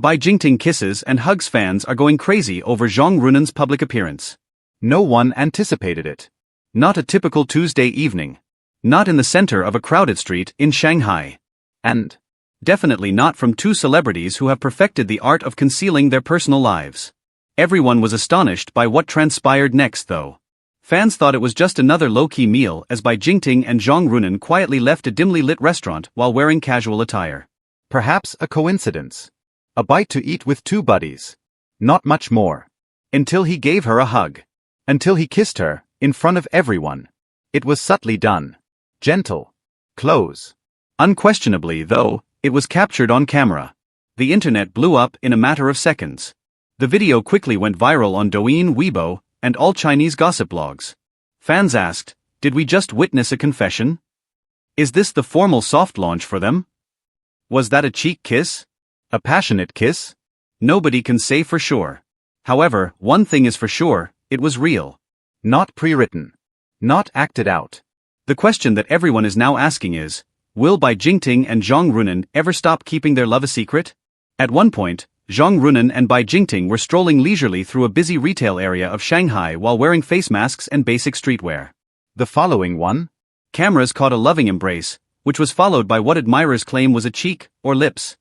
By Jingting kisses and hugs, fans are going crazy over Zhang Ruonan's public appearance. No one anticipated it. Not a typical Tuesday evening. Not in the center of a crowded street in Shanghai. And definitely not from two celebrities who have perfected the art of concealing their personal lives. Everyone was astonished by what transpired next, though. Fans thought it was just another low-key meal as Bai Jingting and Zhang Ruonan quietly left a dimly lit restaurant while wearing casual attire. Perhaps a coincidence. A bite to eat with two buddies. Not much more. Until he gave her a hug. Until he kissed her, in front of everyone. It was subtly done. Gentle. Close. Unquestionably, though, it was captured on camera. The internet blew up in a matter of seconds. The video quickly went viral on Douyin, Weibo, and all Chinese gossip blogs. Fans asked, did we just witness a confession? Is this the formal soft launch for them? Was that a cheek kiss? A passionate kiss? Nobody can say for sure. However, one thing is for sure, it was real. Not pre-written. Not acted out. The question that everyone is now asking is, will Bai Jingting and Zhang Ruonan ever stop keeping their love a secret? At one point, Zhang Ruonan and Bai Jingting were strolling leisurely through a busy retail area of Shanghai while wearing face masks and basic streetwear. The following one? Cameras caught a loving embrace, which was followed by what admirers claim was a cheek, or lips,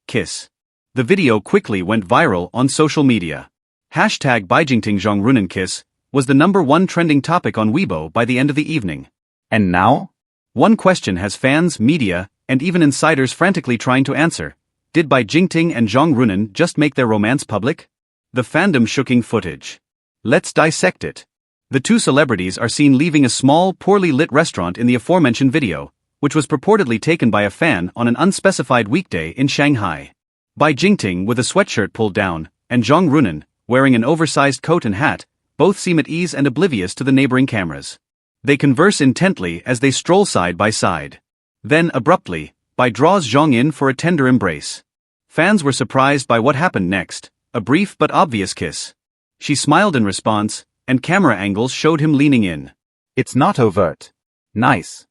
kiss. The video quickly went viral on social media. Hashtag Beijingting Zhang Ruonan kiss was the #1 trending topic on Weibo by the end of the evening. And now? One question has fans, media, and even insiders frantically trying to answer. Did Bai Jingting and Zhang Ruonan just make their romance public? The fandom-shooking footage. Let's dissect it. The two celebrities are seen leaving a small, poorly lit restaurant in the aforementioned video, which was purportedly taken by a fan on an unspecified weekday in Shanghai. Bai Jingting with a sweatshirt pulled down, and Zhang Ruonan, wearing an oversized coat and hat, both seem at ease and oblivious to the neighboring cameras. They converse intently as they stroll side by side. Then, abruptly, Bai draws Zhang in for a tender embrace. Fans were surprised by what happened next, a brief but obvious kiss. She smiled in response, and camera angles showed him leaning in. It's not overt. Nice.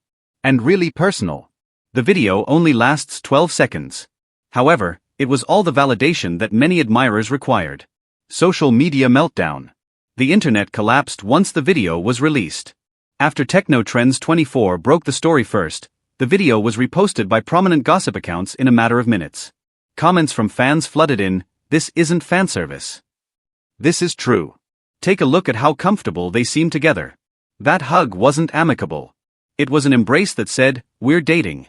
And really personal. The video only lasts 12 seconds. However, it was all the validation that many admirers required. Social media meltdown. The internet collapsed once the video was released. After Techno Trends 24 broke the story first, the video was reposted by prominent gossip accounts in a matter of minutes. Comments from fans flooded in, "This isn't fanservice. This is true. Take a look at how comfortable they seem together. That hug wasn't amicable. It was an embrace that said, we're dating.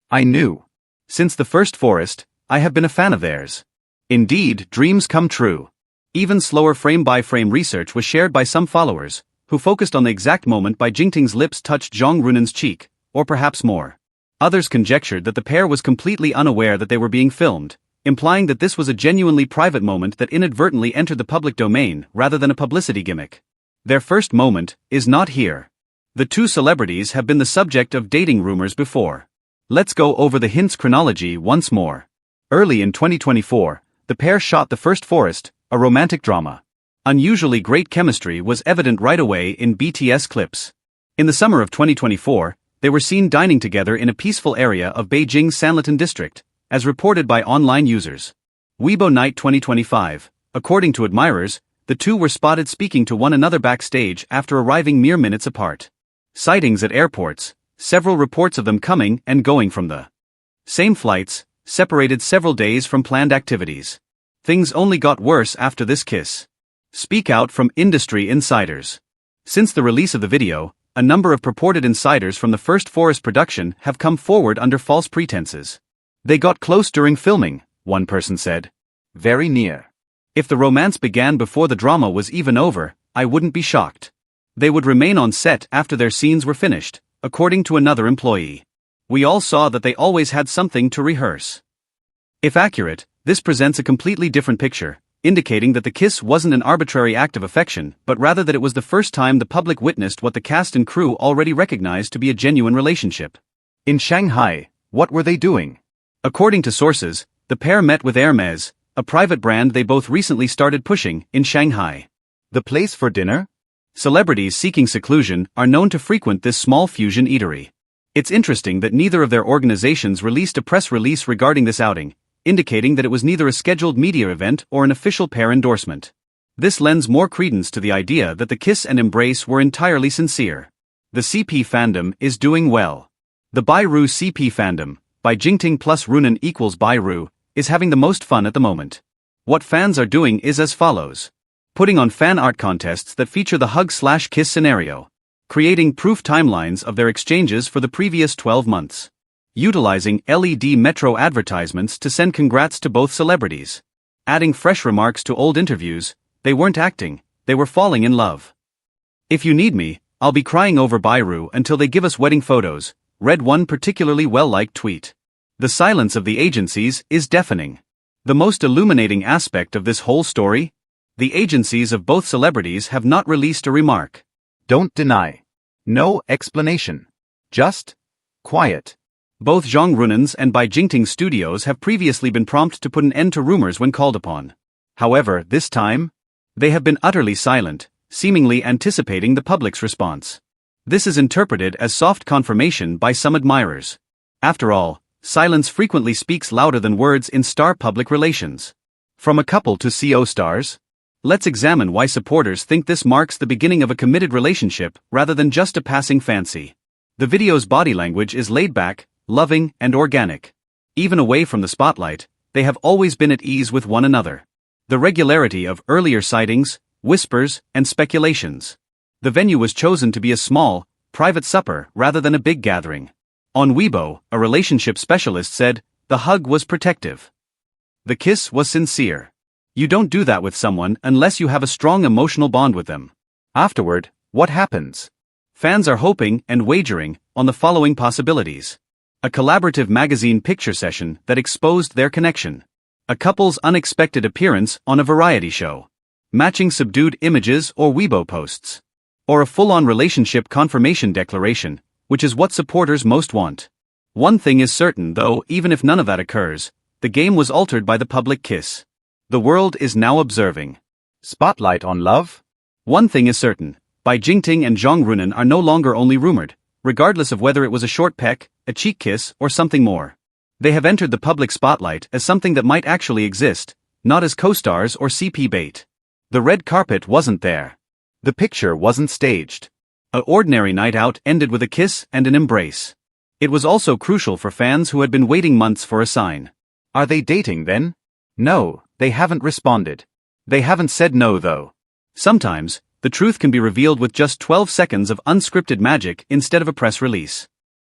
I knew. Since the first forest, I have been a fan of theirs. Indeed, dreams come true." Even slower frame-by-frame research was shared by some followers, who focused on the exact moment Bai Jingting's lips touched Zhang Ruonan's cheek, or perhaps more. Others conjectured that the pair was completely unaware that they were being filmed, implying that this was a genuinely private moment that inadvertently entered the public domain rather than a publicity gimmick. Their first moment is not here. The two celebrities have been the subject of dating rumors before. Let's go over the hints chronology once more. Early in 2024, the pair shot The First Forest, a romantic drama. Unusually great chemistry was evident right away in BTS clips. In the summer of 2024, they were seen dining together in a peaceful area of Beijing's Sanlitun district, as reported by online users. Weibo Night 2025, according to admirers, the two were spotted speaking to one another backstage after arriving mere minutes apart. Sightings at airports, several reports of them coming and going from the same flights, separated several days from planned activities. Things only got worse after this kiss. Speak out from industry insiders. Since the release of the video, a number of purported insiders from the First Forest production have come forward under false pretenses. They got close during filming, one person said. Very near. If the romance began before the drama was even over, I wouldn't be shocked. They would remain on set after their scenes were finished, according to another employee. We all saw that they always had something to rehearse. If accurate, this presents a completely different picture, indicating that the kiss wasn't an arbitrary act of affection, but rather that it was the first time the public witnessed what the cast and crew already recognized to be a genuine relationship. In Shanghai, what were they doing? According to sources, the pair met with Hermes, a private brand they both recently started pushing in Shanghai. The place for dinner? Celebrities seeking seclusion are known to frequent this small fusion eatery. It's interesting that neither of their organizations released a press release regarding this outing, indicating that it was neither a scheduled media event or an official pair endorsement. This lends more credence to the idea that the kiss and embrace were entirely sincere. The CP fandom is doing well. The Bairu CP fandom, by Jingting plus Ruonan equals Bairu, is having the most fun at the moment. What fans are doing is as follows. Putting on fan art contests that feature the hug/kiss scenario. Creating proof timelines of their exchanges for the previous 12 months. Utilizing LED Metro advertisements to send congrats to both celebrities. Adding fresh remarks to old interviews, they weren't acting, they were falling in love. If you need me, I'll be crying over Bairu until they give us wedding photos, read one particularly well-liked tweet. The silence of the agencies is deafening. The most illuminating aspect of this whole story? The agencies of both celebrities have not released a remark. Don't deny. No explanation. Just quiet. Both Zhang Ruonan's and by Jingting Studios have previously been prompt to put an end to rumors when called upon. However, this time, they have been utterly silent, seemingly anticipating the public's response. This is interpreted as soft confirmation by some admirers. After all, silence frequently speaks louder than words in star public relations. From a couple to CO stars? Let's examine why supporters think this marks the beginning of a committed relationship rather than just a passing fancy. The video's body language is laid back, loving, and organic. Even away from the spotlight, they have always been at ease with one another. The regularity of earlier sightings, whispers, and speculations. The venue was chosen to be a small, private supper rather than a big gathering. On Weibo, a relationship specialist said, the hug was protective. The kiss was sincere. You don't do that with someone unless you have a strong emotional bond with them. Afterward, what happens? Fans are hoping and wagering on the following possibilities. A collaborative magazine picture session that exposed their connection. A couple's unexpected appearance on a variety show. Matching subdued images or Weibo posts. Or a full-on relationship confirmation declaration, which is what supporters most want. One thing is certain though, even if none of that occurs, the game was altered by the public kiss. The world is now observing. Spotlight on love? One thing is certain, Bai Jingting and Zhang Ruonan are no longer only rumored, regardless of whether it was a short peck, a cheek kiss, or something more. They have entered the public spotlight as something that might actually exist, not as co-stars or CP bait. The red carpet wasn't there. The picture wasn't staged. An ordinary night out ended with a kiss and an embrace. It was also crucial for fans who had been waiting months for a sign. Are they dating then? No, they haven't responded. They haven't said no though. Sometimes, the truth can be revealed with just 12 seconds of unscripted magic instead of a press release.